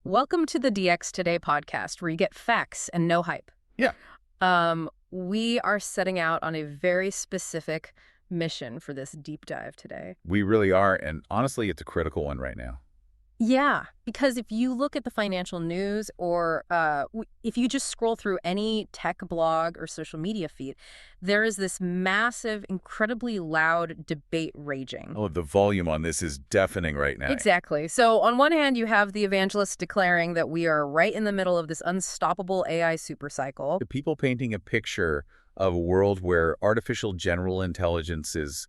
Welcome to the DX Today podcast, where you get facts and no hype. Yeah. We are setting out on a very specific mission for this deep dive today. We really are, and honestly, it's a critical one right now. Yeah, because if you look at the financial news or if you just scroll through any tech blog or social media feed, there is this massive, incredibly loud debate raging. Oh, the volume on this is deafening right now. Exactly. So on one hand, you have the evangelists declaring that we are right in the middle of this unstoppable AI supercycle. The people painting a picture of a world where artificial general intelligence is,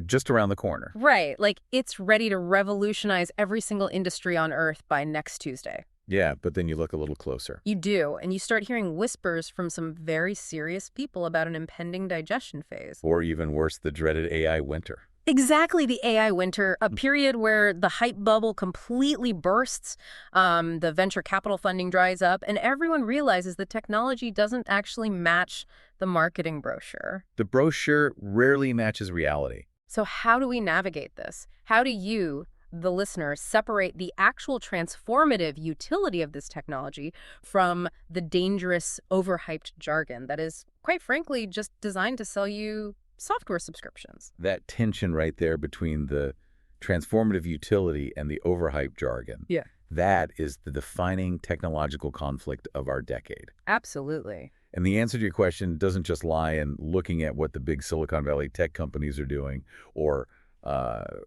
just around the corner. Right. Like it's ready to revolutionize every single industry on Earth by next Tuesday. Yeah, but then you look a little closer. You do, and you start hearing whispers from some very serious people about an impending digestion phase. Or even worse, the dreaded AI winter. Exactly, the AI winter, a period where the hype bubble completely bursts, the venture capital funding dries up, and everyone realizes the technology doesn't actually match the marketing brochure. The brochure rarely matches reality. So how do we navigate this? How do you, the listener, separate the actual transformative utility of this technology from the dangerous, overhyped jargon that is, quite frankly, just designed to sell you software subscriptions? That tension right there between the transformative utility and the overhyped jargon. Yeah. That is the defining technological conflict of our decade. Absolutely. And the answer to your question doesn't just lie in looking at what the big Silicon Valley tech companies are doing or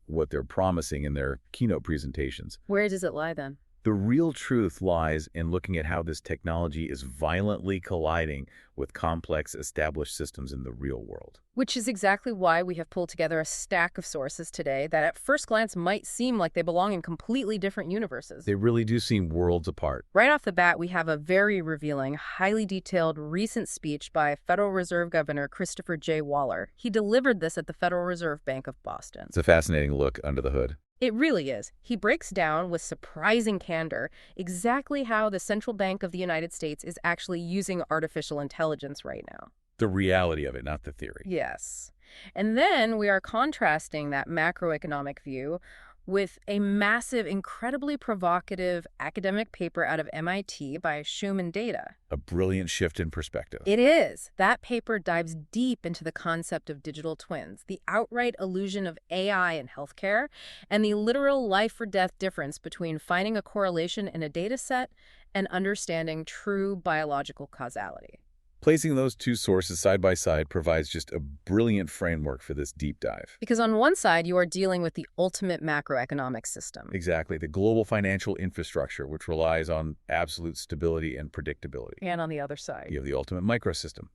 what they're promising in their keynote presentations. Where does it lie then? The real truth lies in looking at how this technology is violently colliding with complex established systems in the real world. Which is exactly why we have pulled together a stack of sources today that at first glance might seem like they belong in completely different universes. They really do seem worlds apart. Right off the bat, we have a very revealing, highly detailed recent speech by Federal Reserve Governor Christopher J. Waller. He delivered this at the Federal Reserve Bank of Boston. It's a fascinating look under the hood. It really is. He breaks down with surprising candor exactly how the Central Bank of the United States is actually using artificial intelligence right now. The reality of it, not the theory. Yes. And then we are contrasting that macroeconomic view with a massive, incredibly provocative academic paper out of MIT by Shum and Data. A brilliant shift in perspective. It is. That paper dives deep into the concept of digital twins, the outright illusion of AI in healthcare, and the literal life-or-death difference between finding a correlation in a data set and understanding true biological causality. Placing those two sources side by side provides just a brilliant framework for this deep dive. Because on one side, you are dealing with the ultimate macroeconomic system. Exactly, the global financial infrastructure, which relies on absolute stability and predictability. And on the other side, You have the ultimate microsystem,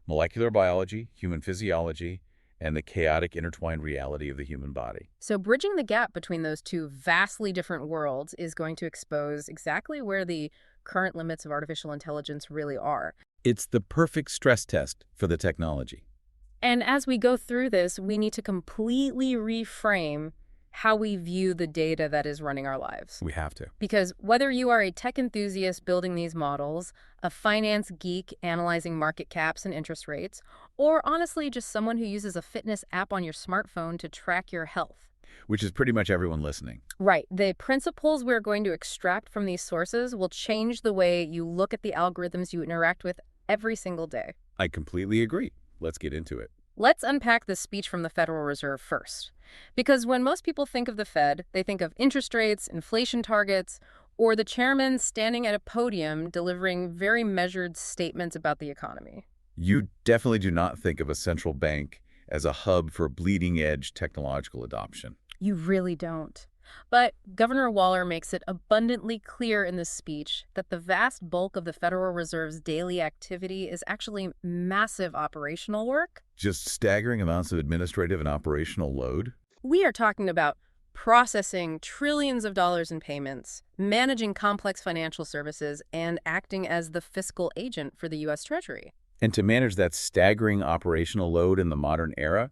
molecular biology, human physiology, and the chaotic intertwined reality of the human body. So bridging the gap between those two vastly different worlds is going to expose exactly where the current limits of artificial intelligence really are. It's the perfect stress test for the technology. And as we go through this, we need to completely reframe how we view the data that is running our lives. We have to. Because whether you are a tech enthusiast building these models, a finance geek analyzing market caps and interest rates, or honestly just someone who uses a fitness app on your smartphone to track your health. Which is pretty much everyone listening. Right. The principles we're going to extract from these sources will change the way you look at the algorithms you interact with every single day. I completely agree. Let's get into it. Let's unpack the speech from the Federal Reserve first. Because when most people think of the Fed, they think of interest rates, inflation targets, or the chairman standing at a podium delivering very measured statements about the economy. You definitely do not think of a central bank as a hub for bleeding-edge technological adoption. You really don't. But Governor Waller makes it abundantly clear in this speech that the vast bulk of the Federal Reserve's daily activity is actually massive operational work. Just staggering amounts of administrative and operational load. We are talking about processing trillions of dollars in payments, managing complex financial services, and acting as the fiscal agent for the U.S. Treasury. And to manage that staggering operational load in the modern era,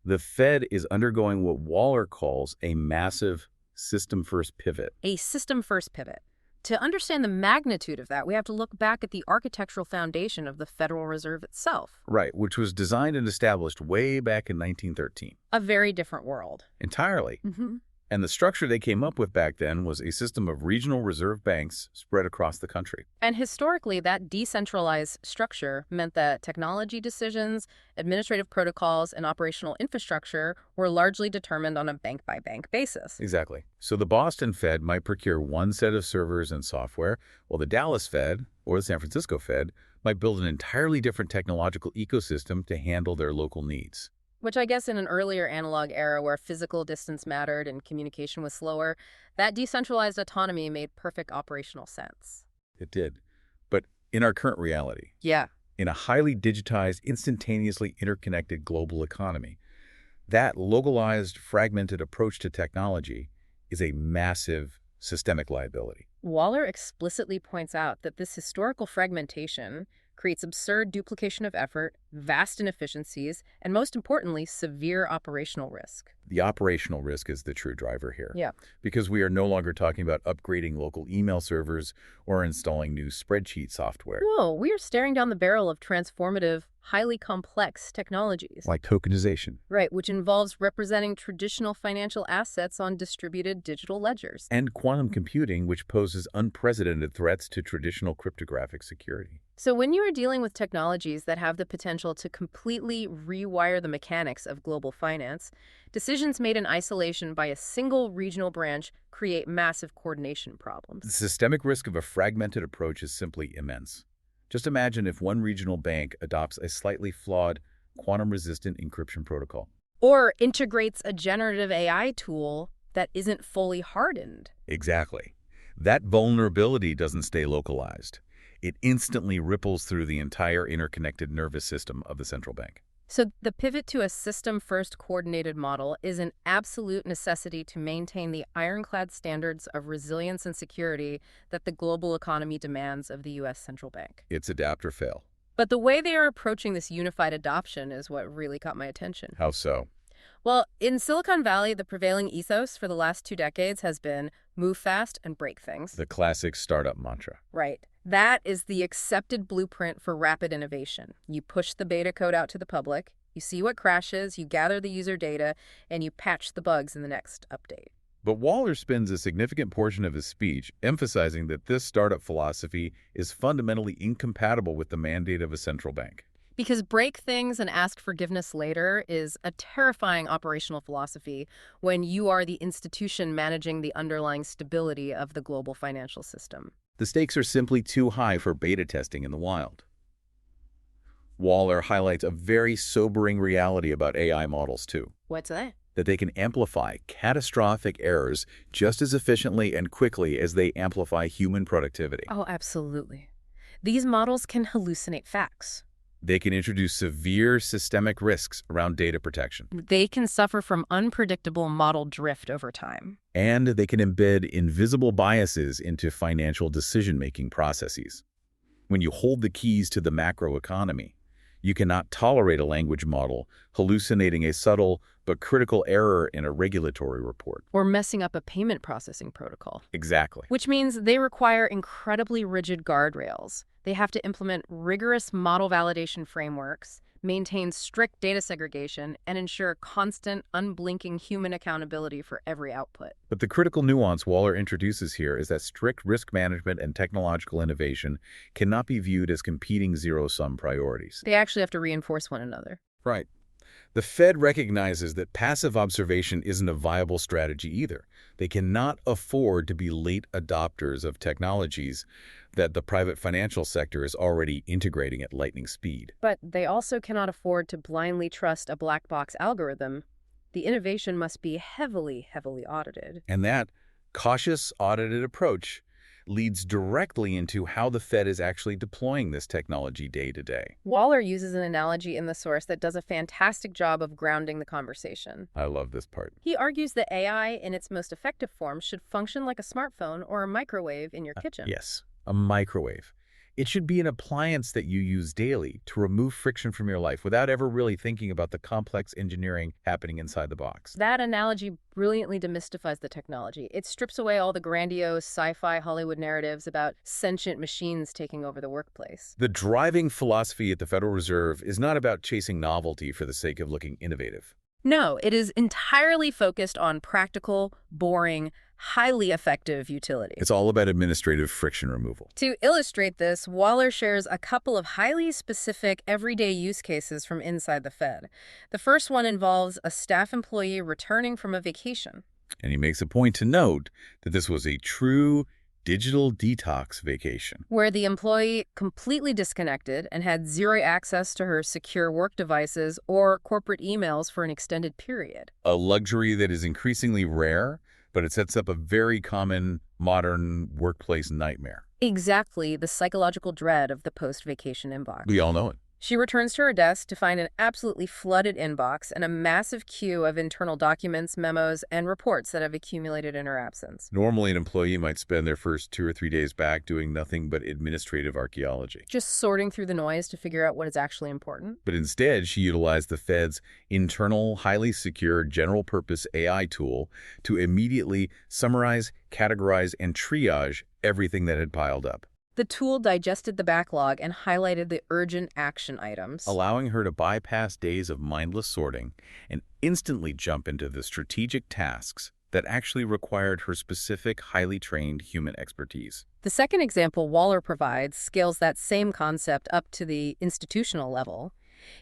the Fed is undergoing what Waller calls a massive system-first pivot. A system-first pivot. To understand the magnitude of that, we have to look back at the architectural foundation of the Federal Reserve itself. Right, which was designed and established way back in 1913. A very different world. Entirely. Mm-hmm. And the structure they came up with back then was a system of regional reserve banks spread across the country. And historically, that decentralized structure meant that technology decisions, administrative protocols, and operational infrastructure were largely determined on a bank-by-bank basis. Exactly. So the Boston Fed might procure one set of servers and software, while the Dallas Fed or the San Francisco Fed might build an entirely different technological ecosystem to handle their local needs. Which I guess in an earlier analog era where physical distance mattered and communication was slower, that decentralized autonomy made perfect operational sense. It did. But in our current reality, Yeah. in a highly digitized, instantaneously interconnected global economy, that localized, fragmented approach to technology is a massive systemic liability. Waller explicitly points out that this historical fragmentation creates absurd duplication of effort, vast inefficiencies, and most importantly, severe operational risk. The operational risk is the true driver here. Yeah. Because we are no longer talking about upgrading local email servers or installing new spreadsheet software. No, we are staring down the barrel of transformative, highly complex technologies. Like tokenization. Right, which involves representing traditional financial assets on distributed digital ledgers. And quantum computing, which poses unprecedented threats to traditional cryptographic security. So when you are dealing with technologies that have the potential to completely rewire the mechanics of global finance, decisions made in isolation by a single regional branch create massive coordination problems. The systemic risk of a fragmented approach is simply immense. Just imagine if one regional bank adopts a slightly flawed, quantum-resistant encryption protocol. Or integrates a generative AI tool that isn't fully hardened. Exactly. That vulnerability doesn't stay localized. It instantly ripples through the entire interconnected nervous system of the central bank. So the pivot to a system-first coordinated model is an absolute necessity to maintain the ironclad standards of resilience and security that the global economy demands of the U.S. central bank. It's adapt or fail. But the way they are approaching this unified adoption is what really caught my attention. How so? Well, in Silicon Valley, the prevailing ethos for the last 2 decades has been move fast and break things. The classic startup mantra. Right. That is the accepted blueprint for rapid innovation. You push the beta code out to the public, you see what crashes, you gather the user data, and you patch the bugs in the next update. But Waller spends a significant portion of his speech emphasizing that this startup philosophy is fundamentally incompatible with the mandate of a central bank. Because break things and ask forgiveness later is a terrifying operational philosophy when you are the institution managing the underlying stability of the global financial system. The stakes are simply too high for beta testing in the wild. Waller highlights a very sobering reality about AI models, too. What's that? That they can amplify catastrophic errors just as efficiently and quickly as they amplify human productivity. Oh, absolutely. These models can hallucinate facts. They can introduce severe systemic risks around data protection. They can suffer from unpredictable model drift over time. And they can embed invisible biases into financial decision-making processes. When you hold the keys to the macroeconomy, you cannot tolerate a language model hallucinating a subtle but critical error in a regulatory report. Or messing up a payment processing protocol. Exactly. Which means they require incredibly rigid guardrails. They have to implement rigorous model validation frameworks, maintain strict data segregation, and ensure constant, unblinking human accountability for every output. But the critical nuance Waller introduces here is that strict risk management and technological innovation cannot be viewed as competing zero-sum priorities. They actually have to reinforce one another. Right. The Fed recognizes that passive observation isn't a viable strategy either. They cannot afford to be late adopters of technologies that the private financial sector is already integrating at lightning speed. But they also cannot afford to blindly trust a black box algorithm. The innovation must be heavily, heavily audited. And that cautious, audited approach leads directly into how the Fed is actually deploying this technology day to day. Waller uses an analogy in the source that does a fantastic job of grounding the conversation. I love this part. He argues that AI in its most effective form should function like a smartphone or a microwave in your kitchen. Yes, a microwave. It should be an appliance that you use daily to remove friction from your life without ever really thinking about the complex engineering happening inside the box. That analogy brilliantly demystifies the technology. It strips away all the grandiose sci-fi Hollywood narratives about sentient machines taking over the workplace. The driving philosophy at the Federal Reserve is not about chasing novelty for the sake of looking innovative. No, it is entirely focused on practical, boring, highly effective utility. It's all about administrative friction removal. To illustrate this, Waller shares a couple of highly specific everyday use cases from inside the Fed. The first one involves a staff employee returning from a vacation, And he makes a point to note that this was a true digital detox vacation. where the employee completely disconnected and had zero access to her secure work devices or corporate emails for an extended period. A luxury that is increasingly rare, but it sets up a very common modern workplace nightmare. Exactly the psychological dread of the post-vacation inbox. We all know it. She returns to her desk to find an absolutely flooded inbox and a massive queue of internal documents, memos, and reports that have accumulated in her absence. Normally, an employee might spend their first 2 or 3 days back doing nothing but administrative archaeology. Just sorting through the noise to figure out what is actually important. But instead, she utilized the Fed's internal, highly secure, general-purpose AI tool to immediately summarize, categorize, and triage everything that had piled up, The tool digested the backlog and highlighted the urgent action items. allowing her to bypass days of mindless sorting and instantly jump into the strategic tasks that actually required her specific, highly trained human expertise. The second example Waller provides scales that same concept up to the institutional level.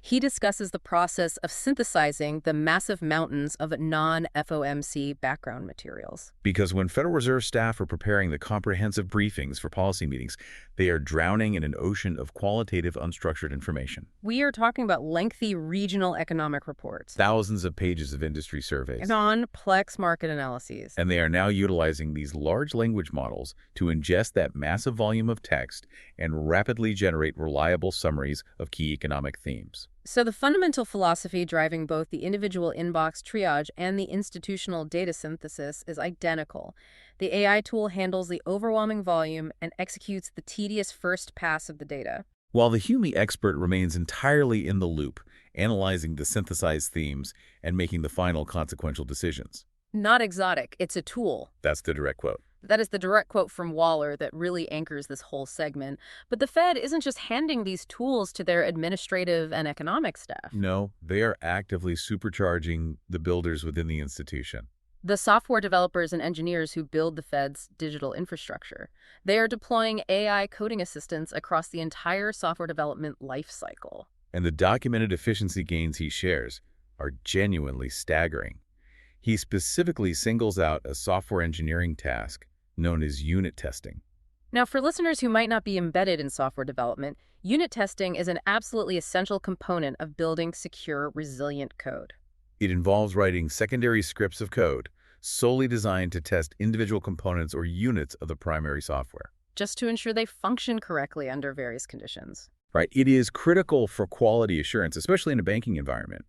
He discusses the process of synthesizing the massive mountains of non-FOMC background materials. Because when Federal Reserve staff are preparing the comprehensive briefings for policy meetings, they are drowning in an ocean of qualitative, unstructured information. We are talking about lengthy regional economic reports, Thousands of pages of industry surveys. complex market analyses. And they are now utilizing these large language models to ingest that massive volume of text and rapidly generate reliable summaries of key economic themes. So the fundamental philosophy driving both the individual inbox triage and the institutional data synthesis is identical. The AI tool handles the overwhelming volume and executes the tedious first pass of the data. While the human expert remains entirely in the loop, analyzing the synthesized themes and making the final consequential decisions. Not exotic, it's a tool. That's the direct quote. That is the direct quote from Waller that really anchors this whole segment. But the Fed isn't just handing these tools to their administrative and economic staff. No, they are actively supercharging the builders within the institution. The software developers and engineers who build the Fed's digital infrastructure. They are deploying AI coding assistants across the entire software development lifecycle. And the documented efficiency gains he shares are genuinely staggering. He specifically singles out a software engineering task known as unit testing. Now, for listeners who might not be embedded in software development, unit testing is an absolutely essential component of building secure, resilient code. It involves writing secondary scripts of code solely designed to test individual components or units of the primary software. Just to ensure they function correctly under various conditions. Right? It is critical for quality assurance, especially in a banking environment,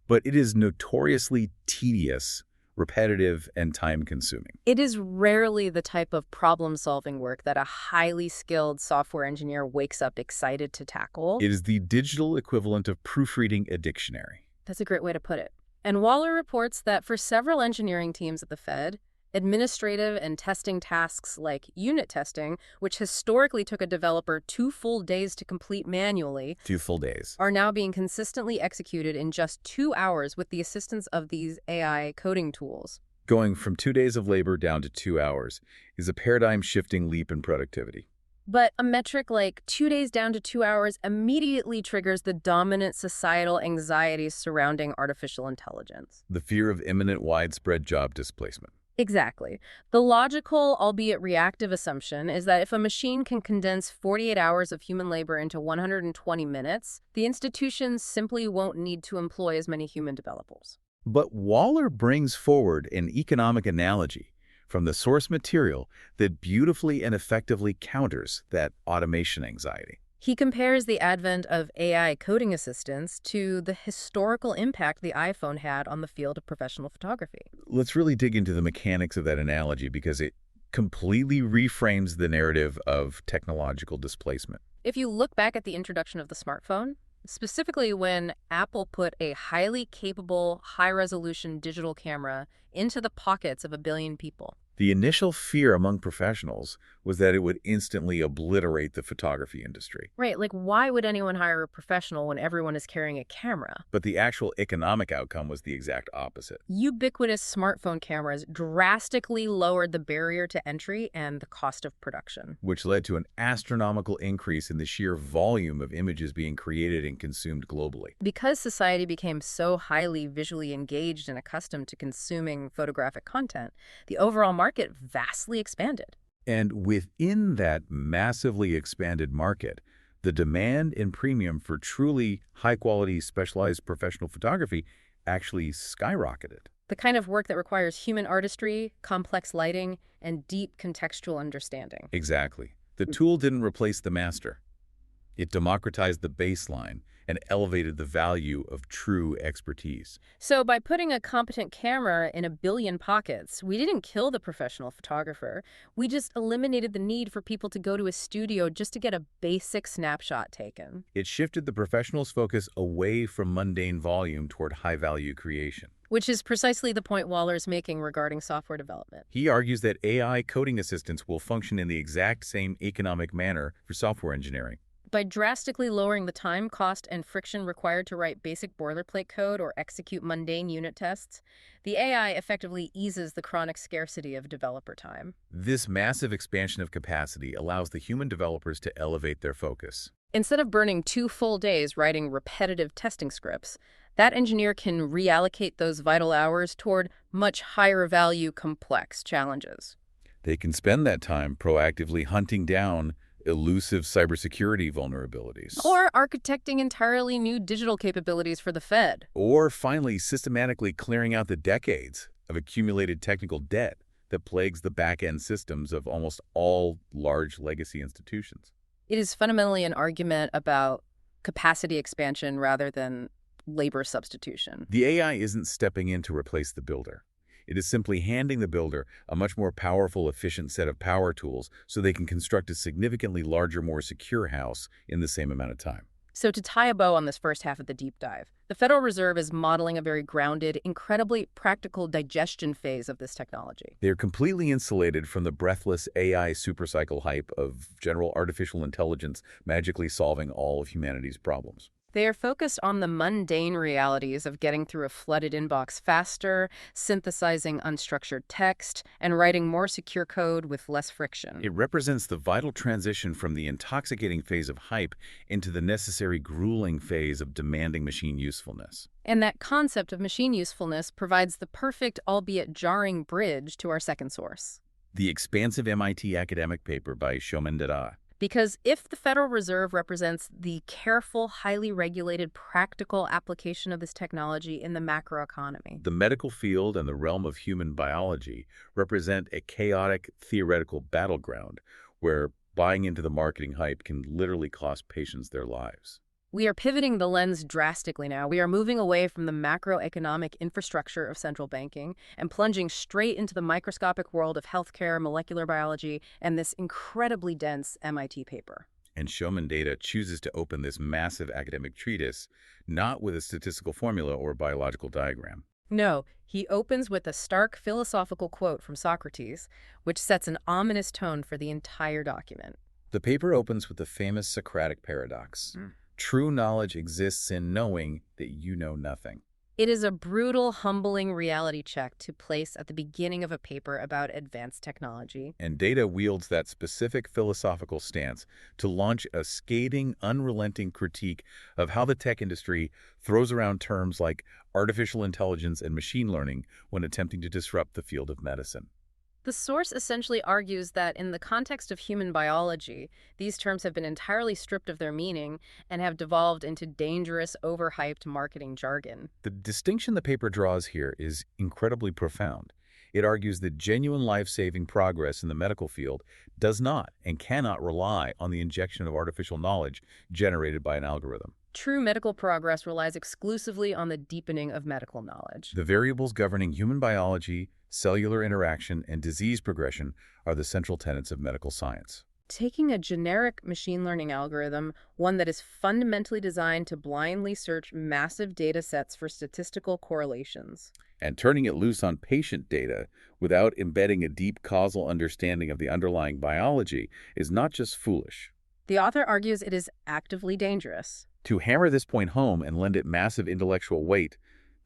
but it is notoriously tedious, repetitive, and time-consuming. It is rarely the type of problem-solving work that a highly skilled software engineer wakes up excited to tackle. It is the digital equivalent of proofreading a dictionary. That's a great way to put it. And Waller reports that for several engineering teams at the Fed, administrative and testing tasks like unit testing, which historically took a developer 2 full days to complete manually, 2 full days. are now being consistently executed in just 2 hours with the assistance of these AI coding tools. Going from 2 days of labor down to 2 hours is a paradigm-shifting leap in productivity. But a metric like 2 days down to 2 hours immediately triggers the dominant societal anxieties surrounding artificial intelligence. The fear of imminent widespread job displacement. Exactly. The logical, albeit reactive assumption is that if a machine can condense 48 hours of human labor into 120 minutes, the institutions simply won't need to employ as many human developers. But Waller brings forward an economic analogy from the source material that beautifully and effectively counters that automation anxiety. He compares the advent of AI coding assistants to the historical impact the iPhone had on the field of professional photography. Let's really dig into the mechanics of that analogy because it completely reframes the narrative of technological displacement. If you look back at the introduction of the smartphone, specifically when Apple put a highly capable, high-resolution digital camera into the pockets of 1 billion people, The initial fear among professionals was that it would instantly obliterate the photography industry. Right, like why would anyone hire a professional when everyone is carrying a camera? But the actual economic outcome was the exact opposite, Ubiquitous smartphone cameras drastically lowered the barrier to entry and the cost of production. which led to an astronomical increase in the sheer volume of images being created and consumed globally. Because society became so highly visually engaged and accustomed to consuming photographic content, the overall market vastly expanded. And within that massively expanded market, the demand and premium for truly high-quality, specialized professional photography actually skyrocketed. The kind of work that requires human artistry, complex lighting, and deep contextual understanding. Exactly. The tool didn't replace the master. It democratized the baseline and elevated the value of true expertise. So by putting a competent camera in a billion pockets, we didn't kill the professional photographer. We just eliminated the need for people to go to a studio just to get a basic snapshot taken. It shifted the professional's focus away from mundane volume toward high-value creation. Which is precisely the point Waller's making regarding software development. He argues that AI coding assistants will function in the exact same economic manner for software engineering. By drastically lowering the time, cost, and friction required to write basic boilerplate code or execute mundane unit tests, the AI effectively eases the chronic scarcity of developer time. This massive expansion of capacity allows the human developers to elevate their focus. Instead of burning 2 full days writing repetitive testing scripts, that engineer can reallocate those vital hours toward much higher value, complex challenges. They can spend that time proactively hunting down elusive cybersecurity vulnerabilities. Or architecting entirely new digital capabilities for the Fed. Or finally, systematically clearing out the decades of accumulated technical debt that plagues the back-end systems of almost all large legacy institutions. It is fundamentally an argument about capacity expansion rather than labor substitution. The AI isn't stepping in to replace the builder. It is simply handing the builder a much more powerful, efficient set of power tools so they can construct a significantly larger, more secure house in the same amount of time. So to tie a bow on this first half of the deep dive, the Federal Reserve is modeling a very grounded, incredibly practical digestion phase of this technology. They are completely insulated from the breathless AI supercycle hype of general artificial intelligence magically solving all of humanity's problems. They are focused on the mundane realities of getting through a flooded inbox faster, synthesizing unstructured text, and writing more secure code with less friction. It represents the vital transition from the intoxicating phase of hype into the necessary grueling phase of demanding machine usefulness. And that concept of machine usefulness provides the perfect, albeit jarring, bridge to our second source. The expansive MIT academic paper by Shomen Dada. Because if the Federal Reserve represents the careful, highly regulated, practical application of this technology in the macroeconomy, The medical field and the realm of human biology represent a chaotic theoretical battleground where buying into the marketing hype can literally cost patients their lives. we are pivoting the lens drastically now. We are moving away from the macroeconomic infrastructure of central banking and plunging straight into the microscopic world of healthcare, molecular biology, and this incredibly dense MIT paper. And Shomen Data chooses to open this massive academic treatise not with a statistical formula or biological diagram. No, he opens with a stark philosophical quote from Socrates, which sets an ominous tone for the entire document. The paper opens with the famous Socratic paradox. True knowledge exists in knowing that you know nothing. It is a brutal, humbling reality check to place at the beginning of a paper about advanced technology. And Data wields that specific philosophical stance to launch a scathing, unrelenting critique of how the tech industry throws around terms like artificial intelligence and machine learning when attempting to disrupt the field of medicine. The source essentially argues that in the context of human biology, these terms have been entirely stripped of their meaning and have devolved into dangerous, overhyped marketing jargon. The distinction the paper draws here is incredibly profound. It argues that genuine life-saving progress in the medical field does not and cannot rely on the injection of artificial knowledge generated by an algorithm. True medical progress relies exclusively on the deepening of medical knowledge. The variables governing human biology, cellular interaction, and disease progression are the central tenets of medical science. Taking a generic machine learning algorithm, one that is fundamentally designed to blindly search massive data sets for statistical correlations. And turning it loose on patient data without embedding a deep causal understanding of the underlying biology is not just foolish. The author argues it is actively dangerous. To hammer this point home and lend it massive intellectual weight,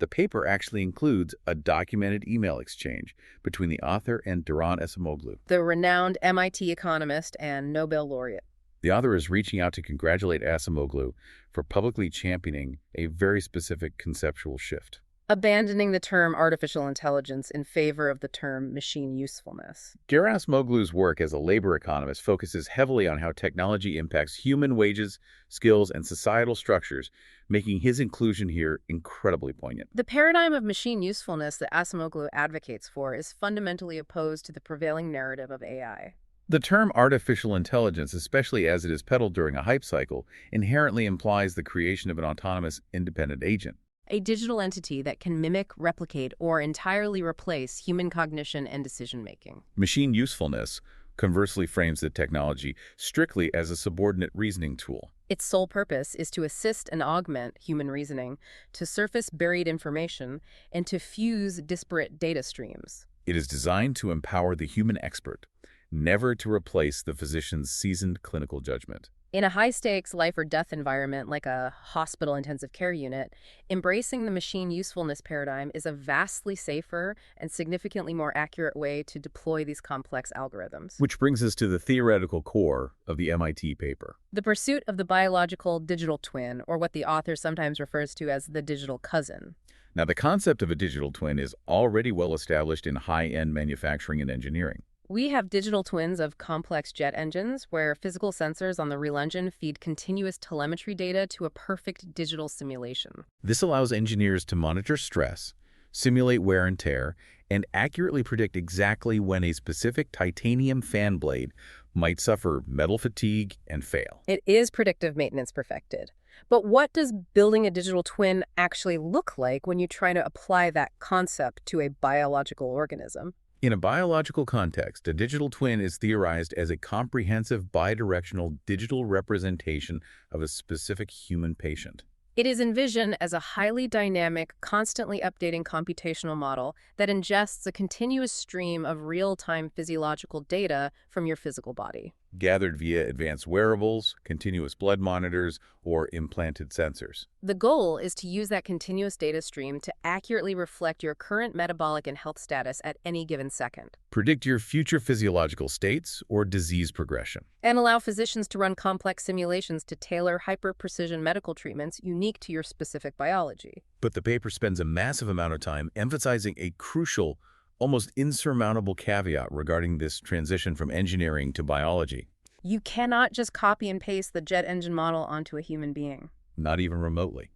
the paper actually includes a documented email exchange between the author and Duran Acemoglu. The renowned MIT economist and Nobel laureate. The author is reaching out to congratulate Acemoglu for publicly championing a very specific conceptual shift. Abandoning the term artificial intelligence in favor of the term machine usefulness. Acemoglu's work as a labor economist focuses heavily on how technology impacts human wages, skills, and societal structures, making his inclusion here incredibly poignant. The paradigm of machine usefulness that Acemoglu advocates for is fundamentally opposed to the prevailing narrative of AI. The term artificial intelligence, especially as it is peddled during a hype cycle, inherently implies the creation of an autonomous, independent agent. A digital entity that can mimic, replicate, or entirely replace human cognition and decision-making. Machine usefulness conversely frames the technology strictly as a subordinate reasoning tool. Its sole purpose is to assist and augment human reasoning, to surface buried information, and to fuse disparate data streams. It is designed to empower the human expert, never to replace the physician's seasoned clinical judgment. In a high-stakes life-or-death environment like a hospital intensive care unit, embracing the machine usefulness paradigm is a vastly safer and significantly more accurate way to deploy these complex algorithms. Which brings us to the theoretical core of the MIT paper. The pursuit of the biological digital twin, or what the author sometimes refers to as the digital cousin. Now, the concept of a digital twin is already well established in high-end manufacturing and engineering. We have digital twins of complex jet engines where physical sensors on the real engine feed continuous telemetry data to a perfect digital simulation. This allows engineers to monitor stress, simulate wear and tear, and accurately predict exactly when a specific titanium fan blade might suffer metal fatigue and fail. It is predictive maintenance perfected. But what does building a digital twin actually look like when you try to apply that concept to a biological organism? In a biological context, a digital twin is theorized as a comprehensive bidirectional digital representation of a specific human patient. It is envisioned as a highly dynamic, constantly updating computational model that ingests a continuous stream of real-time physiological data from your physical body. Gathered via advanced wearables, continuous blood monitors, or implanted sensors. The goal is to use that continuous data stream to accurately reflect your current metabolic and health status at any given second. Predict your future physiological states or disease progression. And allow physicians to run complex simulations to tailor hyper-precision medical treatments unique to your specific biology. But the paper spends a massive amount of time emphasizing a crucial, almost insurmountable caveat regarding this transition from engineering to biology. You cannot just copy and paste the jet engine model onto a human being. Not even remotely.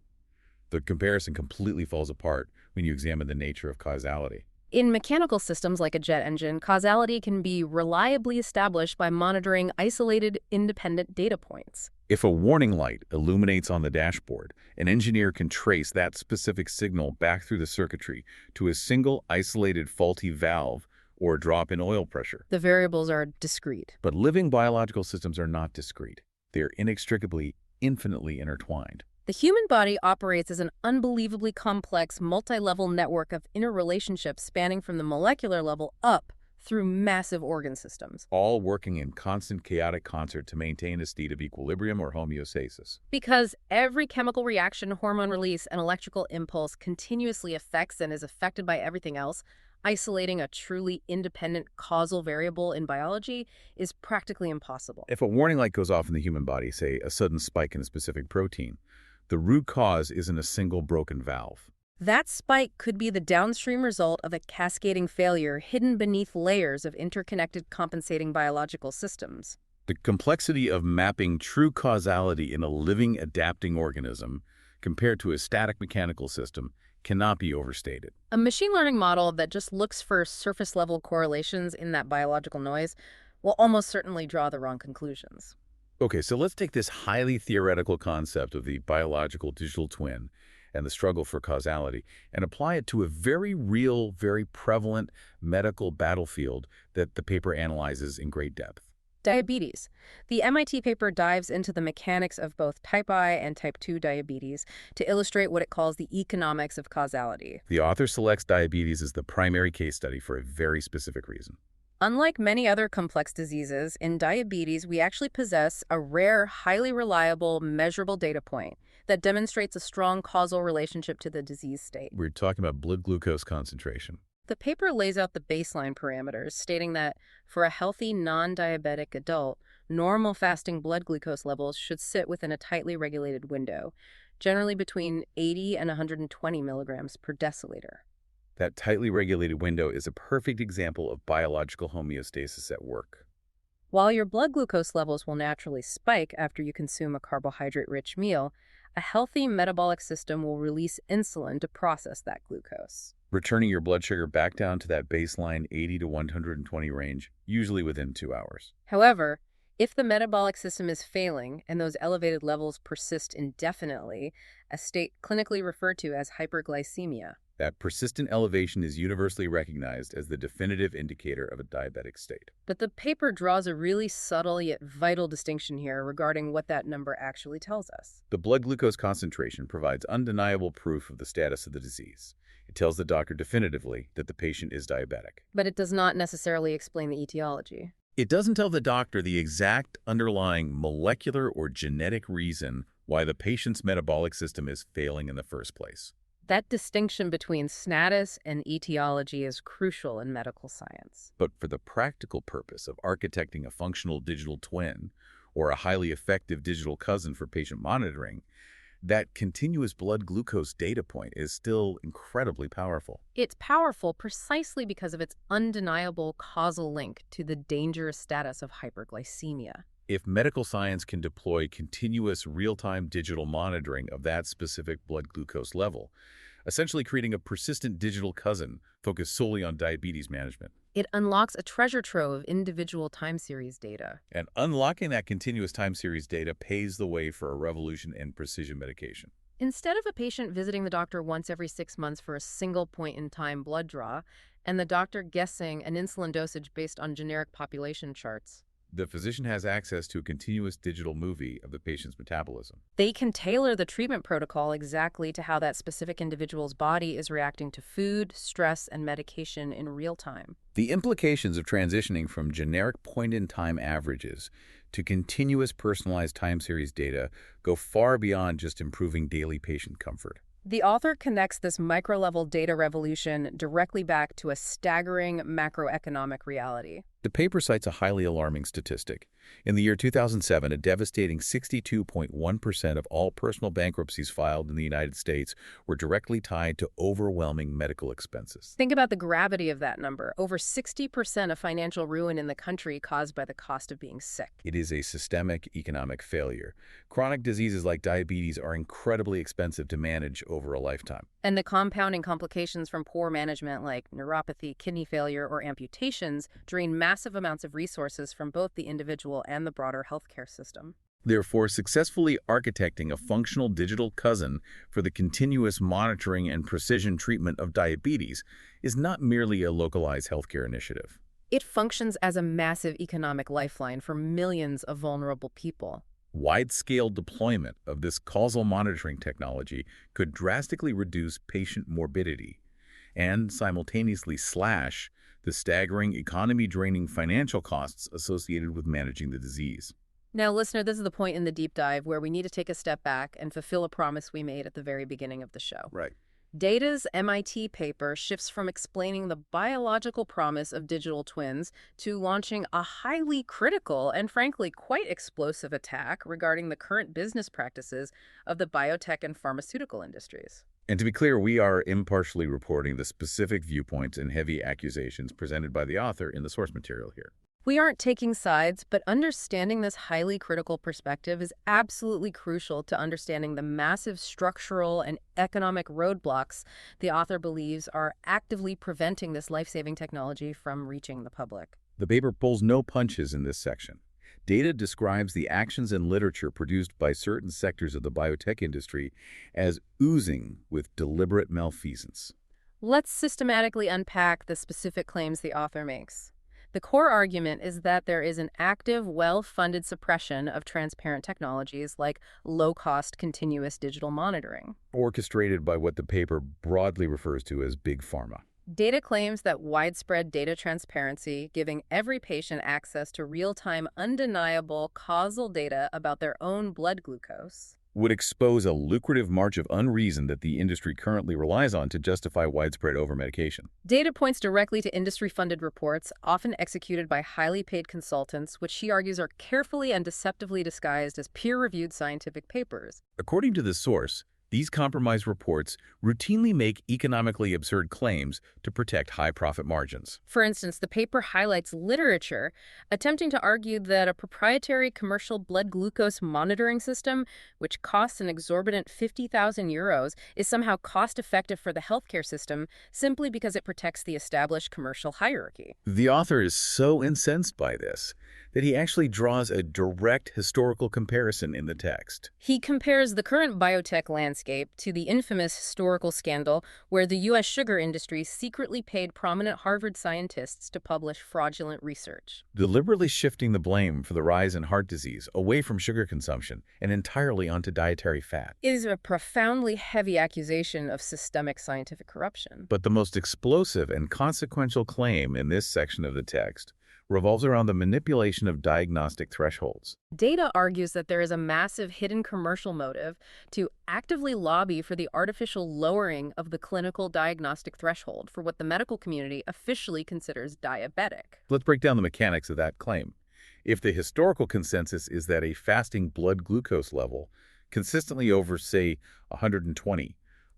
The comparison completely falls apart when you examine the nature of causality. In mechanical systems like a jet engine, causality can be reliably established by monitoring isolated, independent data points. If a warning light illuminates on the dashboard, an engineer can trace that specific signal back through the circuitry to a single isolated faulty valve or a drop in oil pressure. The variables are discrete. But living biological systems are not discrete. They are inextricably, infinitely intertwined. The human body operates as an unbelievably complex, multi-level network of interrelationships spanning from the molecular level up through massive organ systems. All working in constant chaotic concert to maintain a state of equilibrium or homeostasis. Because every chemical reaction, hormone release, and electrical impulse continuously affects and is affected by everything else, isolating a truly independent causal variable in biology is practically impossible. If a warning light goes off in the human body, say a sudden spike in a specific protein, the root cause isn't a single broken valve. That spike could be the downstream result of a cascading failure hidden beneath layers of interconnected compensating biological systems. The complexity of mapping true causality in a living, adapting organism compared to a static mechanical system cannot be overstated. A machine learning model that just looks for surface-level correlations in that biological noise will almost certainly draw the wrong conclusions. Okay, so let's take this highly theoretical concept of the biological digital twin and the struggle for causality and apply it to a very real, very prevalent medical battlefield that the paper analyzes in great depth. Diabetes. The MIT paper dives into the mechanics of both type I and type 2 diabetes to illustrate what it calls the economics of causality. The author selects diabetes as the primary case study for a very specific reason. Unlike many other complex diseases, in diabetes, we actually possess a rare, highly reliable, measurable data point that demonstrates a strong causal relationship to the disease state. We're talking about blood glucose concentration. The paper lays out the baseline parameters, stating that for a healthy non-diabetic adult, normal fasting blood glucose levels should sit within a tightly regulated window, generally between 80 and 120 milligrams per deciliter. That tightly regulated window is a perfect example of biological homeostasis at work. While your blood glucose levels will naturally spike after you consume a carbohydrate-rich meal, a healthy metabolic system will release insulin to process that glucose, Returning your blood sugar back down to that baseline 80 to 120 range, usually within 2 hours. However, if the metabolic system is failing and those elevated levels persist indefinitely, a state clinically referred to as hyperglycemia. That persistent elevation is universally recognized as the definitive indicator of a diabetic state. But the paper draws a really subtle yet vital distinction here regarding what that number actually tells us. The blood glucose concentration provides undeniable proof of the status of the disease. It tells the doctor definitively that the patient is diabetic. But it does not necessarily explain the etiology. It doesn't tell the doctor the exact underlying molecular or genetic reason why the patient's metabolic system is failing in the first place. That distinction between status and etiology is crucial in medical science. But for the practical purpose of architecting a functional digital twin or a highly effective digital cousin for patient monitoring, that continuous blood glucose data point is still incredibly powerful. It's powerful precisely because of its undeniable causal link to the dangerous status of hyperglycemia. If medical science can deploy continuous real-time digital monitoring of that specific blood glucose level, essentially creating a persistent digital cousin focused solely on diabetes management. It unlocks a treasure trove of individual time series data. And unlocking that continuous time series data paves the way for a revolution in precision medication. Instead of a patient visiting the doctor once every 6 months for a single point-in-time blood draw, and the doctor guessing an insulin dosage based on generic population charts, The physician has access to a continuous digital movie of the patient's metabolism. they can tailor the treatment protocol exactly to how that specific individual's body is reacting to food, stress, and medication in real time. The implications of transitioning from generic point-in-time averages to continuous personalized time series data go far beyond just improving daily patient comfort. The author connects this micro-level data revolution directly back to a staggering macroeconomic reality. The paper cites a highly alarming statistic. In the year 2007, a devastating 62.1% of all personal bankruptcies filed in the United States were directly tied to overwhelming medical expenses. Think about the gravity of that number. Over 60% of financial ruin in the country caused by the cost of being sick. It is a systemic economic failure. Chronic diseases like diabetes are incredibly expensive to manage over a lifetime. And the compounding complications from poor management like neuropathy, kidney failure, or amputations drain massive amounts of resources from both the individual and the broader healthcare system. Therefore, successfully architecting a functional digital cousin for the continuous monitoring and precision treatment of diabetes is not merely a localized healthcare initiative. It functions as a massive economic lifeline for millions of vulnerable people. Wide-scale deployment of this causal monitoring technology could drastically reduce patient morbidity and simultaneously slash the staggering economy-draining financial costs associated with managing the disease. Now, listener, this is the point in the deep dive where we need to take a step back and fulfill a promise we made at the very beginning of the show. Right. Data's MIT paper shifts from explaining the biological promise of digital twins to launching a highly critical and frankly quite explosive attack regarding the current business practices of the biotech and pharmaceutical industries. And to be clear, we are impartially reporting the specific viewpoints and heavy accusations presented by the author in the source material here. We aren't taking sides, but understanding this highly critical perspective is absolutely crucial to understanding the massive structural and economic roadblocks the author believes are actively preventing this life-saving technology from reaching the public. The paper pulls no punches in this section. Data describes the actions and literature produced by certain sectors of the biotech industry as oozing with deliberate malfeasance. Let's systematically unpack the specific claims the author makes. The core argument is that there is an active, well-funded suppression of transparent technologies like low-cost continuous digital monitoring. Orchestrated by what the paper broadly refers to as big pharma. Data claims that widespread data transparency, giving every patient access to real-time, undeniable causal data about their own blood glucose, Would expose a lucrative march of unreason that the industry currently relies on to justify widespread overmedication. data points directly to industry-funded reports, often executed by highly paid consultants, which she argues are carefully and deceptively disguised as peer-reviewed scientific papers. According to the source, these compromised reports routinely make economically absurd claims to protect high profit margins. For instance, the paper highlights literature attempting to argue that a proprietary commercial blood glucose monitoring system, which costs an exorbitant 50,000 euros, is somehow cost-effective for the healthcare system simply because it protects the established commercial hierarchy. The author is so incensed by this that he actually draws a direct historical comparison in the text. He compares the current biotech landscape to the infamous historical scandal where the U.S. sugar industry secretly paid prominent Harvard scientists to publish fraudulent research. Deliberately shifting the blame for the rise in heart disease away from sugar consumption and entirely onto dietary fat. It is a profoundly heavy accusation of systemic scientific corruption. But the most explosive and consequential claim in this section of the text revolves around the manipulation of diagnostic thresholds. Data argues that there is a massive hidden commercial motive to actively lobby for the artificial lowering of the clinical diagnostic threshold for what the medical community officially considers diabetic. Let's break down the mechanics of that claim. If the historical consensus is that a fasting blood glucose level consistently over, say, 120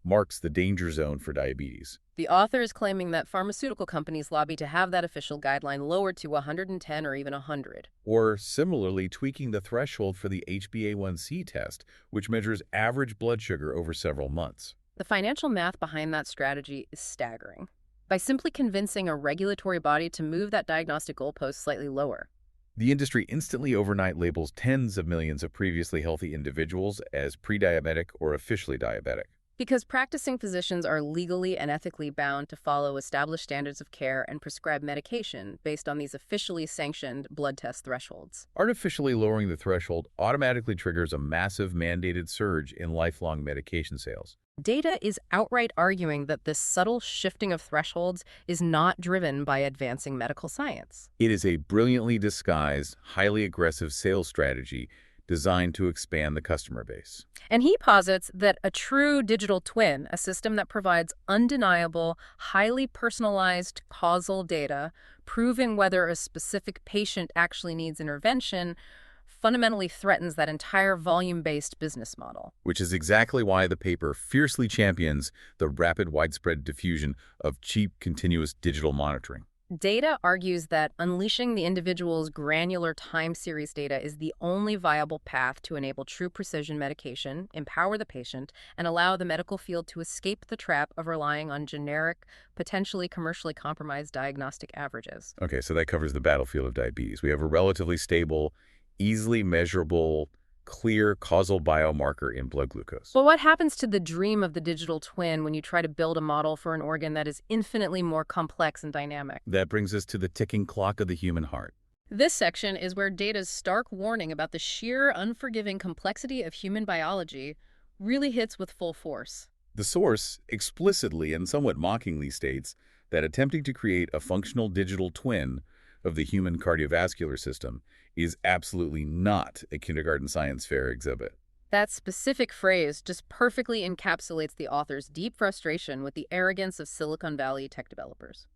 marks the danger zone for diabetes, the author is claiming that pharmaceutical companies lobby to have that official guideline lowered to 110 or even 100. or similarly tweaking the threshold for the HbA1c test, which measures average blood sugar over several months. The financial math behind that strategy is staggering. By simply convincing a regulatory body to move that diagnostic goalpost slightly lower, The industry instantly overnight labels tens of millions of previously healthy individuals as pre-diabetic or officially diabetic. because practicing physicians are legally and ethically bound to follow established standards of care and prescribe medication based on these officially sanctioned blood test thresholds. Artificially lowering the threshold automatically triggers a massive mandated surge in lifelong medication sales. Data is outright arguing that this subtle shifting of thresholds is not driven by advancing medical science. It is a brilliantly disguised, highly aggressive sales strategy designed to expand the customer base. And he posits that a true digital twin, a system that provides undeniable, highly personalized causal data, proving whether a specific patient actually needs intervention, fundamentally threatens that entire volume-based business model. Which is exactly why the paper fiercely champions the rapid widespread diffusion of cheap, continuous digital monitoring. Data argues that unleashing the individual's granular time series data is the only viable path to enable true precision medication, empower the patient, and allow the medical field to escape the trap of relying on generic, potentially commercially compromised diagnostic averages. Okay, so that covers the battlefield of diabetes. We have a relatively stable, easily measurable, clear causal biomarker in blood glucose. But what happens to the dream of the digital twin when you try to build a model for an organ that is infinitely more complex and dynamic? That brings us to the ticking clock of the human heart. This section is where Data's stark warning about the sheer, unforgiving complexity of human biology really hits with full force. The source explicitly and somewhat mockingly states that attempting to create a functional digital twin of the human cardiovascular system is absolutely not a kindergarten science fair exhibit. That specific phrase just perfectly encapsulates the author's deep frustration with the arrogance of Silicon Valley tech developers,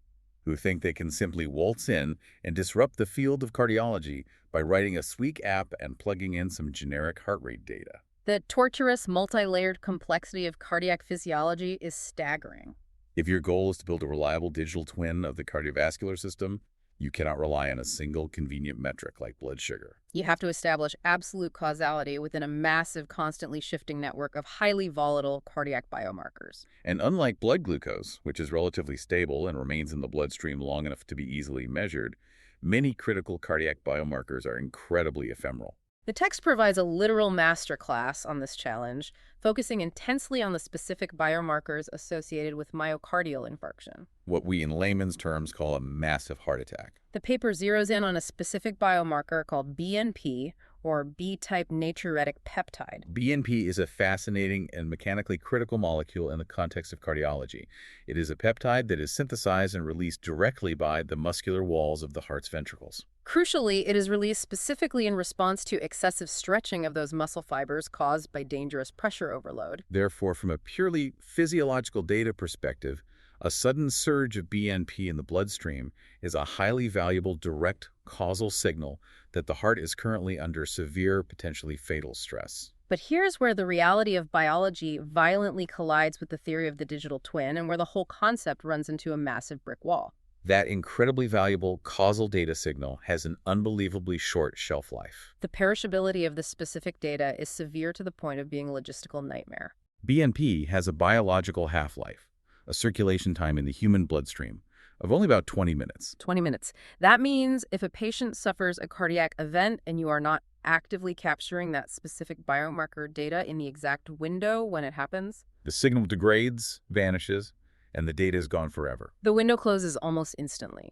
who think they can simply waltz in and disrupt the field of cardiology by writing a sleek app and plugging in some generic heart rate data. The torturous, multi-layered complexity of cardiac physiology is staggering. If your goal is to build a reliable digital twin of the cardiovascular system, you cannot rely on a single convenient metric like blood sugar. You have to establish absolute causality within a massive, constantly shifting network of highly volatile cardiac biomarkers. And unlike blood glucose, which is relatively stable and remains in the bloodstream long enough to be easily measured, many critical cardiac biomarkers are incredibly ephemeral. The text provides a literal masterclass on this challenge, focusing intensely on the specific biomarkers associated with myocardial infarction. What we in layman's terms call a massive heart attack. The paper zeroes in on a specific biomarker called BNP, or B-type natriuretic peptide. BNP is a fascinating and mechanically critical molecule in the context of cardiology. It is a peptide that is synthesized and released directly by the muscular walls of the heart's ventricles. Crucially, it is released specifically in response to excessive stretching of those muscle fibers caused by dangerous pressure overload. Therefore, from a purely physiological data perspective, a sudden surge of BNP in the bloodstream is a highly valuable direct causal signal that the heart is currently under severe, potentially fatal stress. But here's where the reality of biology violently collides with the theory of the digital twin and where the whole concept runs into a massive brick wall. That incredibly valuable causal data signal has an unbelievably short shelf life. The perishability of this specific data is severe to the point of being a logistical nightmare. BNP has a biological half-life, a circulation time in the human bloodstream of only about 20 minutes. 20 minutes. That means if a patient suffers a cardiac event and you are not actively capturing that specific biomarker data in the exact window when it happens, the signal degrades, vanishes, and the data is gone forever. the window closes almost instantly.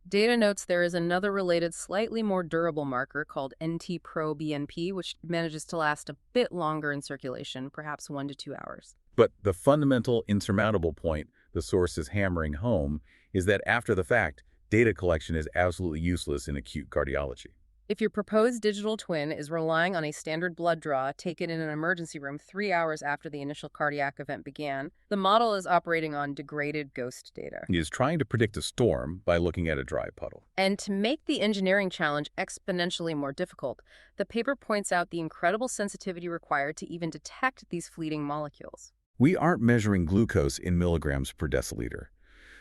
Data notes there is another related, slightly more durable marker called NT-proBNP, which manages to last a bit longer in circulation, perhaps 1 to 2 hours. But the fundamental, insurmountable point the source is hammering home is that after the fact, data collection is absolutely useless in acute cardiology. If your proposed digital twin is relying on a standard blood draw taken in an emergency room 3 hours after the initial cardiac event began, the model is operating on degraded ghost data. He is trying to predict a storm by looking at a dry puddle. And to make the engineering challenge exponentially more difficult, the paper points out the incredible sensitivity required to even detect these fleeting molecules. We aren't measuring glucose in milligrams per deciliter.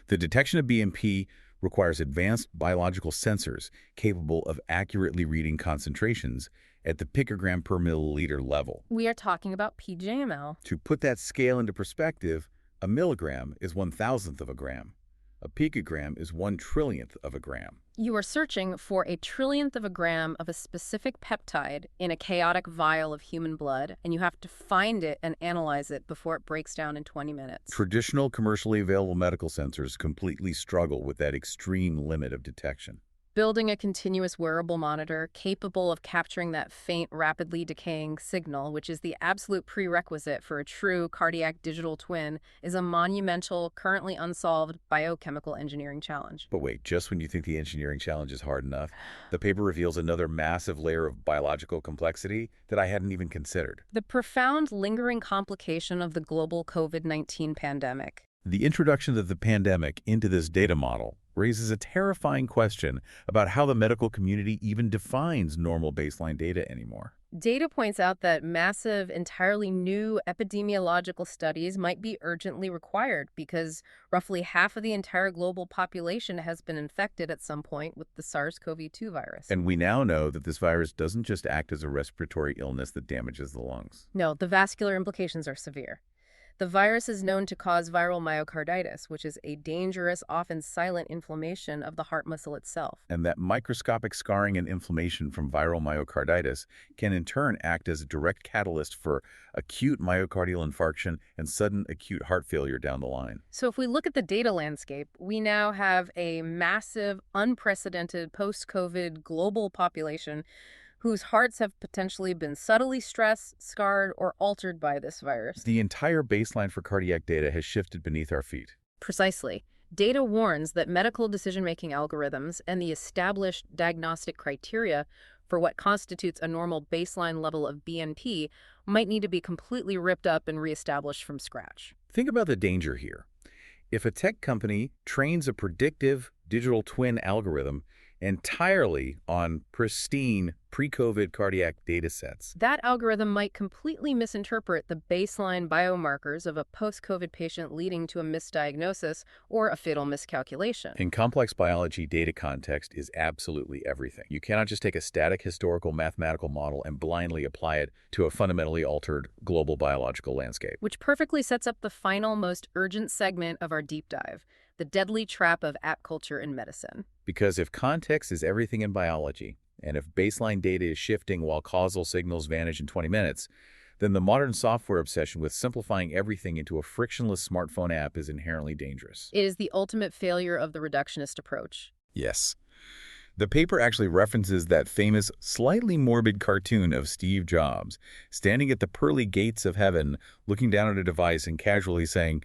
The detection of BNP requires advanced biological sensors capable of accurately reading concentrations at the picogram per milliliter level. We are talking about PJML. To put that scale into perspective, a milligram is 1,000th of a gram. A picogram is 1/trillionth of a gram. You are searching for a trillionth of a gram of a specific peptide in a chaotic vial of human blood, and you have to find it and analyze it before it breaks down in 20 minutes. Traditional commercially available medical sensors completely struggle with that extreme limit of detection. Building a continuous wearable monitor capable of capturing that faint, rapidly decaying signal, which is the absolute prerequisite for a true cardiac digital twin, is a monumental, currently unsolved biochemical engineering challenge. But wait, just when you think the engineering challenge is hard enough, the paper reveals another massive layer of biological complexity that I hadn't even considered. The profound, lingering complication of the global COVID-19 pandemic. The introduction of the pandemic into this data model raises a terrifying question about how the medical community even defines normal baseline data anymore. Data points out that massive, entirely new epidemiological studies might be urgently required because roughly half of the entire global population has been infected at some point with the SARS-CoV-2 virus. And we now know that this virus doesn't just act as a respiratory illness that damages the lungs. No, the vascular implications are severe. The virus is known to cause viral myocarditis, which is a dangerous, often silent inflammation of the heart muscle itself. And that microscopic scarring and inflammation from viral myocarditis can in turn act as a direct catalyst for acute myocardial infarction and sudden acute heart failure down the line. So if we look at the data landscape, we now have a massive, unprecedented post-COVID global population whose hearts have potentially been subtly stressed, scarred, or altered by this virus. The entire baseline for cardiac data has shifted beneath our feet. Precisely. Data warns that medical decision-making algorithms and the established diagnostic criteria for what constitutes a normal baseline level of BNP might need to be completely ripped up and reestablished from scratch. Think about the danger here. If a tech company trains a predictive digital twin algorithm entirely on pristine pre-COVID cardiac data sets, that algorithm might completely misinterpret the baseline biomarkers of a post-COVID patient, leading to a misdiagnosis or a fatal miscalculation. in complex biology, data context is absolutely everything. You cannot just take a static historical mathematical model and blindly apply it to a fundamentally altered global biological landscape. Which perfectly sets up the final, most urgent segment of our deep dive, the deadly trap of app culture in medicine. Because if context is everything in biology, And if baseline data is shifting while causal signals vanish in 20 minutes, then the modern software obsession with simplifying everything into a frictionless smartphone app is inherently dangerous. It is the ultimate failure of the reductionist approach. Yes. The paper actually references that famous, slightly morbid cartoon of Steve Jobs standing at the pearly gates of heaven, looking down at a device and casually saying,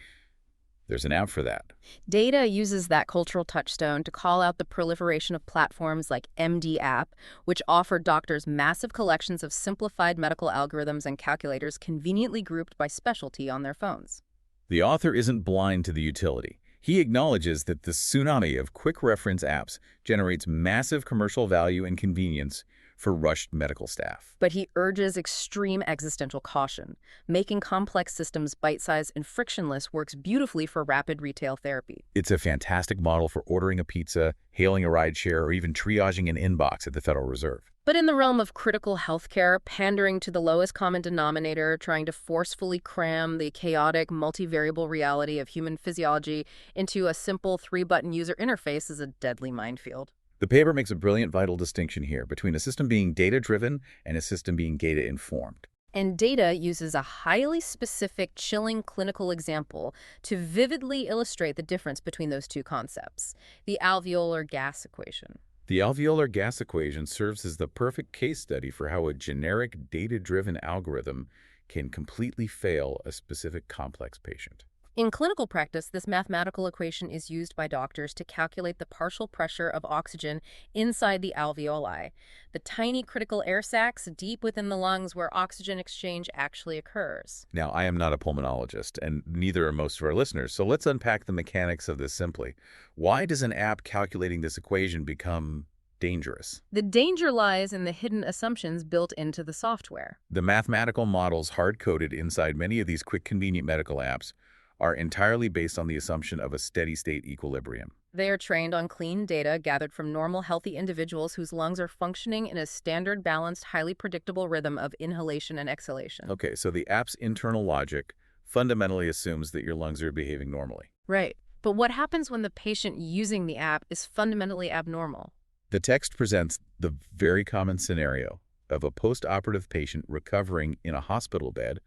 "There's an app for that." Data uses that cultural touchstone to call out the proliferation of platforms like MD App, which offer doctors massive collections of simplified medical algorithms and calculators conveniently grouped by specialty on their phones. The author isn't blind to the utility. He acknowledges that the tsunami of quick reference apps generates massive commercial value and convenience for rushed medical staff. But he urges extreme existential caution. Making complex systems bite-sized and frictionless works beautifully for rapid retail therapy. It's a fantastic model for ordering a pizza, hailing a rideshare, or even triaging an inbox at the Federal Reserve. But in the realm of critical healthcare, pandering to the lowest common denominator, trying to forcefully cram the chaotic, multivariable reality of human physiology into a simple three-button user interface is a deadly minefield. The paper makes a brilliant vital distinction here between a system being data-driven and a system being data-informed. And data uses a highly specific, chilling clinical example to vividly illustrate the difference between those two concepts, the alveolar gas equation. The alveolar gas equation serves as the perfect case study for how a generic data-driven algorithm can completely fail a specific complex patient. In clinical practice, this mathematical equation is used by doctors to calculate the partial pressure of oxygen inside the alveoli, the tiny critical air sacs deep within the lungs where oxygen exchange actually occurs. Now, I am not a pulmonologist, and neither are most of our listeners, so let's unpack the mechanics of this simply. Why does an app calculating this equation become dangerous? The danger lies in the hidden assumptions built into the software. The mathematical models hard-coded inside many of these quick, convenient medical apps are entirely based on the assumption of a steady-state equilibrium. They are trained on clean data gathered from normal, healthy individuals whose lungs are functioning in a standard, balanced, highly predictable rhythm of inhalation and exhalation. Okay, so the app's internal logic fundamentally assumes that your lungs are behaving normally. Right. But what happens when the patient using the app is fundamentally abnormal? The text presents the very common scenario of a post-operative patient recovering in a hospital bed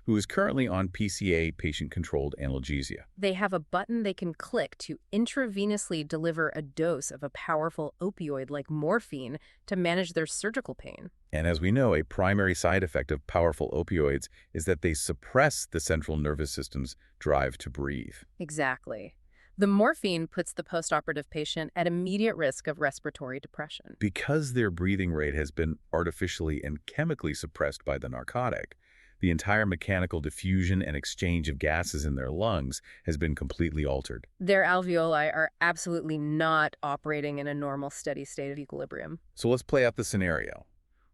who is currently on PCA, patient-controlled analgesia. They have a button they can click to intravenously deliver a dose of a powerful opioid like morphine to manage their surgical pain. And as we know, a primary side effect of powerful opioids is that they suppress the central nervous system's drive to breathe. Exactly. The morphine puts the postoperative patient at immediate risk of respiratory depression. Because their breathing rate has been artificially and chemically suppressed by the narcotic, the entire mechanical diffusion and exchange of gases in their lungs has been completely altered. Their alveoli are absolutely not operating in a normal, steady state of equilibrium. So let's play out the scenario.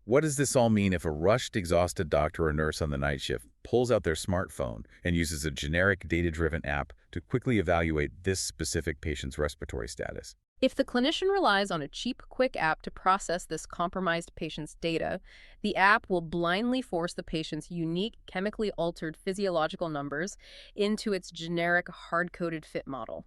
What does this all mean if a rushed, exhausted doctor or nurse on the night shift pulls out their smartphone and uses a generic data-driven app to quickly evaluate this specific patient's respiratory status? If the clinician relies on a cheap, quick app to process this compromised patient's data, the app will blindly force the patient's unique, chemically altered physiological numbers into its generic, hard-coded fit model.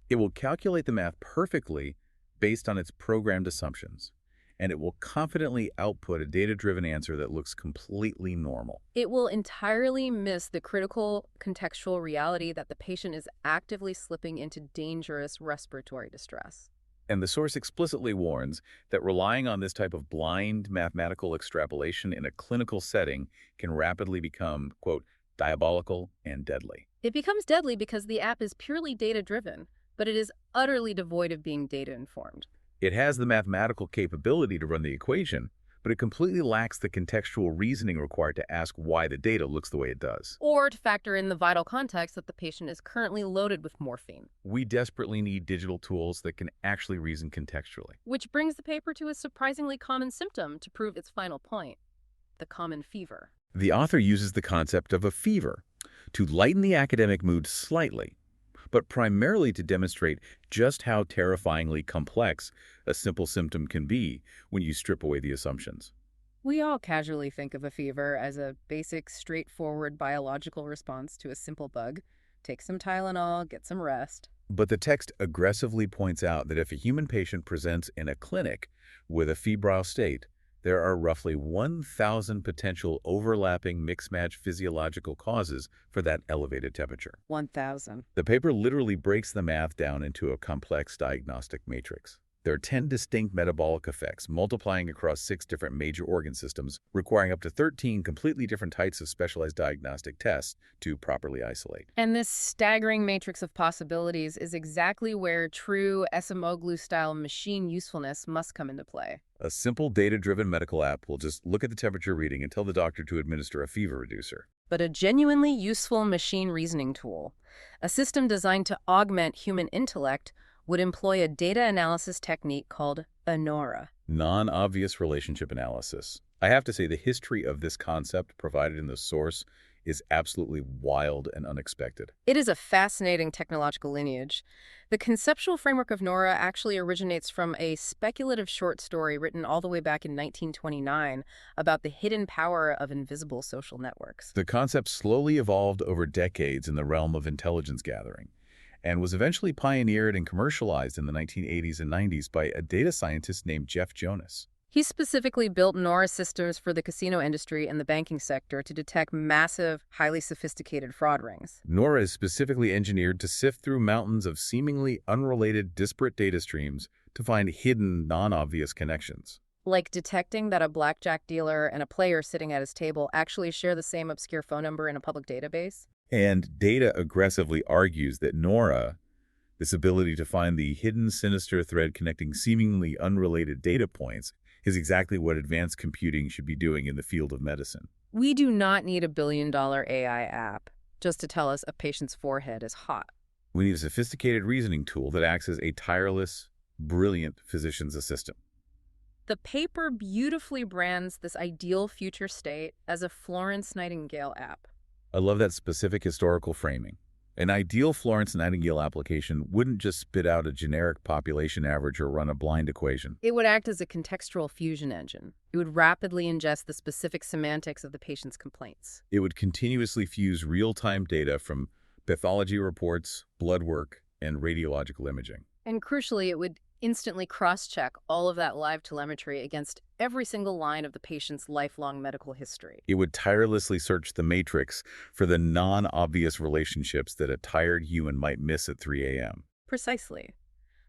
It will calculate the math perfectly based on its programmed assumptions, and it will confidently output a data-driven answer that looks completely normal. It will entirely miss the critical contextual reality that the patient is actively slipping into dangerous respiratory distress. And the source explicitly warns that relying on this type of blind mathematical extrapolation in a clinical setting can rapidly become, quote, diabolical and deadly. It becomes deadly because the app is purely data-driven, but it is utterly devoid of being data-informed. It has the mathematical capability to run the equation, but it completely lacks the contextual reasoning required to ask why the data looks the way it does. Or to factor in the vital context that the patient is currently loaded with morphine. We desperately need digital tools that can actually reason contextually. Which brings the paper to a surprisingly common symptom to prove its final point, the common fever. The author uses the concept of a fever to lighten the academic mood slightly, but primarily to demonstrate just how terrifyingly complex a simple symptom can be when you strip away the assumptions. We all casually think of a fever as a basic, straightforward biological response to a simple bug, Take some Tylenol, get some rest. But the text aggressively points out that if a human patient presents in a clinic with a febrile state, there are roughly 1,000 potential overlapping mixed-match physiological causes for that elevated temperature. 1,000. The paper literally breaks the math down into a complex diagnostic matrix. There are 10 distinct metabolic effects, multiplying across 6 different major organ systems, requiring up to 13 completely different types of specialized diagnostic tests to properly isolate. And this staggering matrix of possibilities is exactly where true Esimoglu-style machine usefulness must come into play. A simple data-driven medical app will just look at the temperature reading and tell the doctor to administer a fever reducer. But a genuinely useful machine reasoning tool, a system designed to augment human intellect, would employ a data analysis technique called NORA. Non-obvious relationship analysis. I have to say the history of this concept provided in the source is absolutely wild and unexpected. It is a fascinating technological lineage. The conceptual framework of NORA actually originates from a speculative short story written all the way back in 1929 about the hidden power of invisible social networks. The concept slowly evolved over decades in the realm of intelligence gathering, and was eventually pioneered and commercialized in the 1980s and 90s by a data scientist named Jeff Jonas. He specifically built NORA systems for the casino industry and the banking sector to detect massive, highly sophisticated fraud rings. NORA is specifically engineered to sift through mountains of seemingly unrelated, disparate data streams to find hidden, non-obvious connections. Like detecting that a blackjack dealer and a player sitting at his table actually share the same obscure phone number in a public database. And data aggressively argues that NORA, this ability to find the hidden sinister thread connecting seemingly unrelated data points, is exactly what advanced computing should be doing in the field of medicine. We do not need a billion-dollar AI app just to tell us a patient's forehead is hot. We need a sophisticated reasoning tool that acts as a tireless, brilliant physician's assistant. The paper beautifully brands this ideal future state as a Florence Nightingale app. I love that specific historical framing. An ideal Florence Nightingale application wouldn't just spit out a generic population average or run a blind equation. It would act as a contextual fusion engine. It would rapidly ingest the specific semantics of the patient's complaints. It would continuously fuse real-time data from pathology reports, blood work, and radiological imaging. And crucially, it would instantly cross-check all of that live telemetry against every single line of the patient's lifelong medical history. It would tirelessly search the matrix for the non-obvious relationships that a tired human might miss at 3 a.m. Precisely.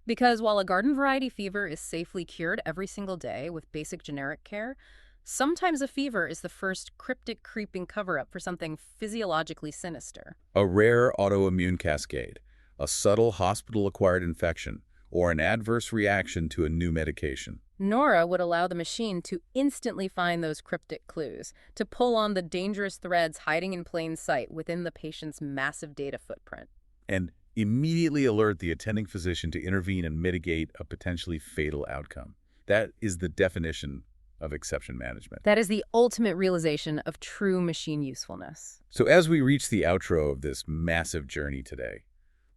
Because while a garden variety fever is safely cured every single day with basic generic care, sometimes a fever is the first cryptic creeping cover-up for something physiologically sinister. A rare autoimmune cascade, a subtle hospital-acquired infection, or an adverse reaction to a new medication. NORA would allow the machine to instantly find those cryptic clues, to pull on the dangerous threads hiding in plain sight within the patient's massive data footprint. And immediately alert the attending physician to intervene and mitigate a potentially fatal outcome. That is the definition of exception management. That is the ultimate realization of true machine usefulness. So as we reach the outro of this massive journey today,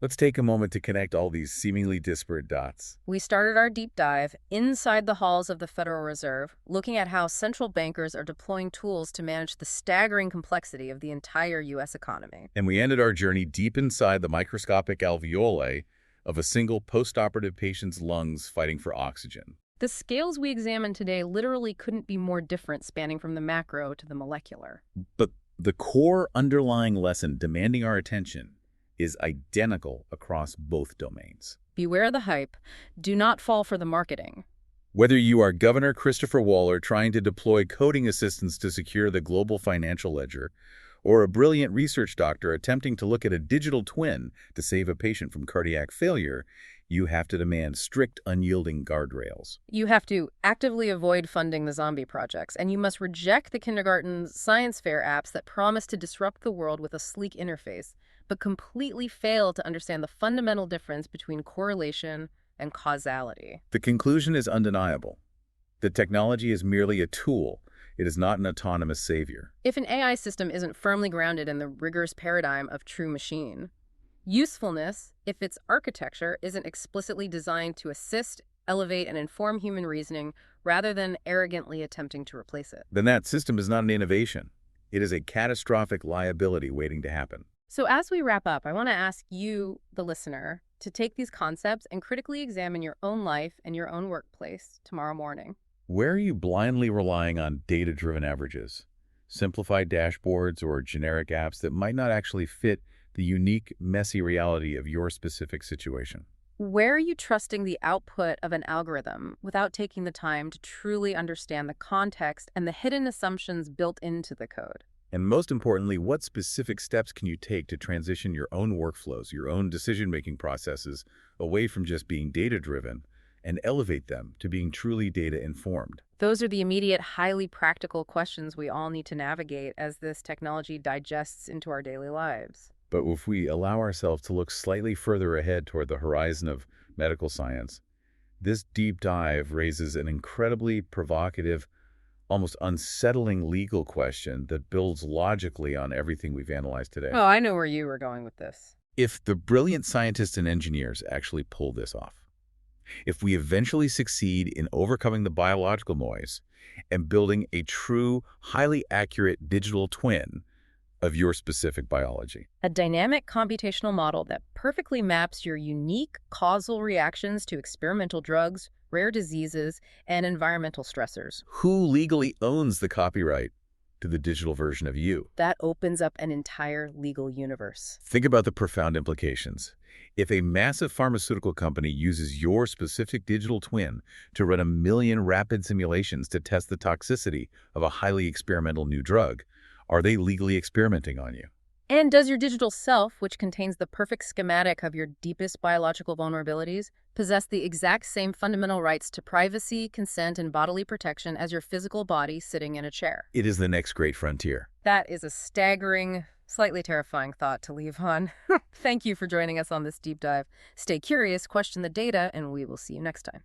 let's take a moment to connect all these seemingly disparate dots. We started our deep dive inside the halls of the Federal Reserve, looking at how central bankers are deploying tools to manage the staggering complexity of the entire U.S. economy. And we ended our journey deep inside the microscopic alveoli of a single post-operative patient's lungs fighting for oxygen. The scales we examined today literally couldn't be more different, spanning from the macro to the molecular. But the core underlying lesson demanding our attention is identical across both domains. Beware the hype. Do not fall for the marketing. Whether you are Governor Christopher Waller trying to deploy coding assistants to secure the global financial ledger, or a brilliant research doctor attempting to look at a digital twin to save a patient from cardiac failure, you have to demand strict, unyielding guardrails. You have to actively avoid funding the zombie projects, and you must reject the kindergarten science fair apps that promise to disrupt the world with a sleek interface, but completely fail to understand the fundamental difference between correlation and causality. The conclusion is undeniable. The technology is merely a tool. It is not an autonomous savior. If an AI system isn't firmly grounded in the rigorous paradigm of true machine, usefulness, if its architecture isn't explicitly designed to assist, elevate, and inform human reasoning rather than arrogantly attempting to replace it, then that system is not an innovation. It is a catastrophic liability waiting to happen. So as we wrap up, I want to ask you, the listener, to take these concepts and critically examine your own life and your own workplace tomorrow morning. Where are you blindly relying on data-driven averages, simplified dashboards, or generic apps that might not actually fit the unique, messy reality of your specific situation? Where are you trusting the output of an algorithm without taking the time to truly understand the context and the hidden assumptions built into the code? And most importantly, what specific steps can you take to transition your own workflows, your own decision-making processes away from just being data-driven and elevate them to being truly data-informed? Those are the immediate, highly practical questions we all need to navigate as this technology digests into our daily lives. But if we allow ourselves to look slightly further ahead toward the horizon of medical science, this deep dive raises an incredibly provocative, almost unsettling legal question that builds logically on everything we've analyzed today. Oh, I know where you were going with this. If the brilliant scientists and engineers actually pull this off, if we eventually succeed in overcoming the biological noise and building a true, highly accurate digital twin of your specific biology. A dynamic computational model that perfectly maps your unique causal reactions to experimental drugs, rare diseases, and environmental stressors. Who legally owns the copyright to the digital version of you? That opens up an entire legal universe. Think about the profound implications. If a massive pharmaceutical company uses your specific digital twin to run 1 million rapid simulations to test the toxicity of a highly experimental new drug, are they legally experimenting on you? And does your digital self, which contains the perfect schematic of your deepest biological vulnerabilities, possess the exact same fundamental rights to privacy, consent, and bodily protection as your physical body sitting in a chair? It is the next great frontier. That is a staggering, slightly terrifying thought to leave on. Thank you for joining us on this deep dive. Stay curious, question the data, and we will see you next time.